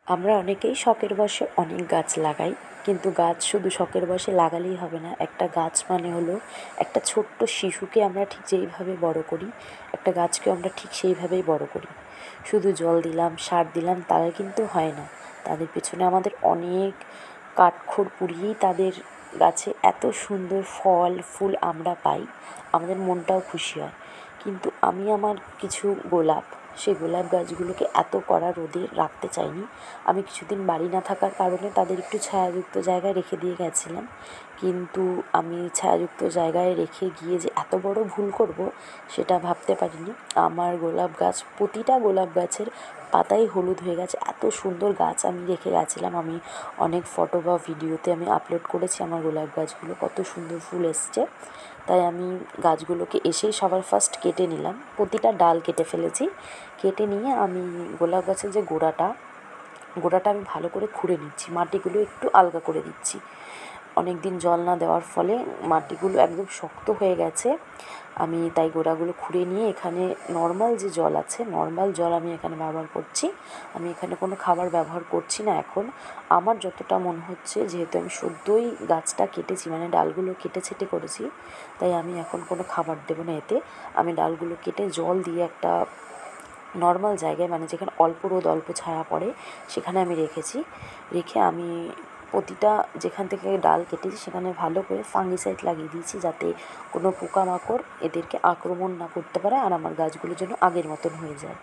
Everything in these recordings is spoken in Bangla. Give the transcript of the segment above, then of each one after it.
আমরা অনেকেই শখের বশে অনেক গাছ লাগাই, কিন্তু গাছ শুধু শখের বশে লাগালেই হবে না। একটা গাছ মানে হলো একটা ছোট্ট শিশুকে আমরা ঠিক যেইভাবে বড় করি, একটা গাছকে আমরা ঠিক সেইভাবেই বড় করি। শুধু জল দিলাম, সার দিলাম, তারা কিন্তু হয় না। তাদের পেছনে আমাদের অনেক কাঠখড় পুড়িয়েই তাদের গাছে এত সুন্দর ফল ফুল আমরা পাই, আমাদের মনটাও খুশি হয়। কিন্তু আমি আমার কিছু গোলাপ, সেই গোলাপ গাছগুলোকে এত কড়া রোদে রাখতে চাইনি। আমি কিছুদিন বাড়ি না থাকার কারণে তাদের একটু ছায়াযুক্ত জায়গায় রেখে দিয়ে গেছিলাম, কিন্তু আমি ছায়াযুক্ত জায়গায় রেখে গিয়ে যে এত বড় ভুল করব সেটা ভাবতে পারিনি। আমার গোলাপ গাছ, প্রতিটা গোলাপ গাছের পাতাই হলুদ হয়ে গেছে। এত সুন্দর গাছ আমি রেখে গেছিলাম। আমি অনেক ফটো বা ভিডিওতে আমি আপলোড করেছি আমার গোলাপ গাছগুলো, কত সুন্দর ফুল এসছে। তাই আমি গাছগুলোকে এসেই সবার ফার্স্ট কেটে নিলাম, প্রতিটা ডাল কেটে ফেলেছি। কেটে নিয়ে আমি গোলাপ গাছের যে গোড়াটা আমি ভালো করে খুঁড়ে নিচ্ছি, মাটিগুলো একটু আলগা করে দিচ্ছি। অনেক দিন জল না দেওয়ার ফলে মাটিগুলো একদম শক্ত হয়ে গেছে। আমি তাই গোড়াগুলো খুঁড়ে নিয়ে এখানে নর্মাল যে জল আছে, নর্মাল জল আমি এখানে ব্যবহার করছি। আমি এখানে কোনো খাবার ব্যবহার করছি না এখন। আমার যতটা মনে হচ্ছে, যেহেতু আমি সদ্যই গাছটা কেটেছি, মানে ডালগুলো কেটে ছেটে করেছি, তাই আমি এখন কোনো খাবার দেবো না এতে। আমি ডালগুলো কেটে জল দিয়ে একটা নর্মাল জায়গায়, মানে যেখানে অল্প রোদ অল্প ছায়া পড়ে, সেখানে আমি রেখে আমি প্রতিটা যেখান থেকে ডাল কেটেছি সেখানে ভালো করে ফাঙ্গিসাইড লাগিয়ে দিয়েছি, যাতে কোনো পোকামাকড় এদেরকে আক্রমণ না করতে পারে, আর আমার গাছগুলো যেন আগের মতন হয়ে যায়।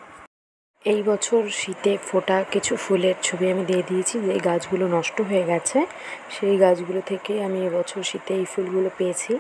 এই বছর শীতে ফোটা কিছু ফুলের ছবি আমি দিয়ে দিয়েছি, যে গাছগুলো নষ্ট হয়ে গেছে, সেই গাছগুলো থেকে আমি এবছর শীতে এই ফুলগুলো পেয়েছি।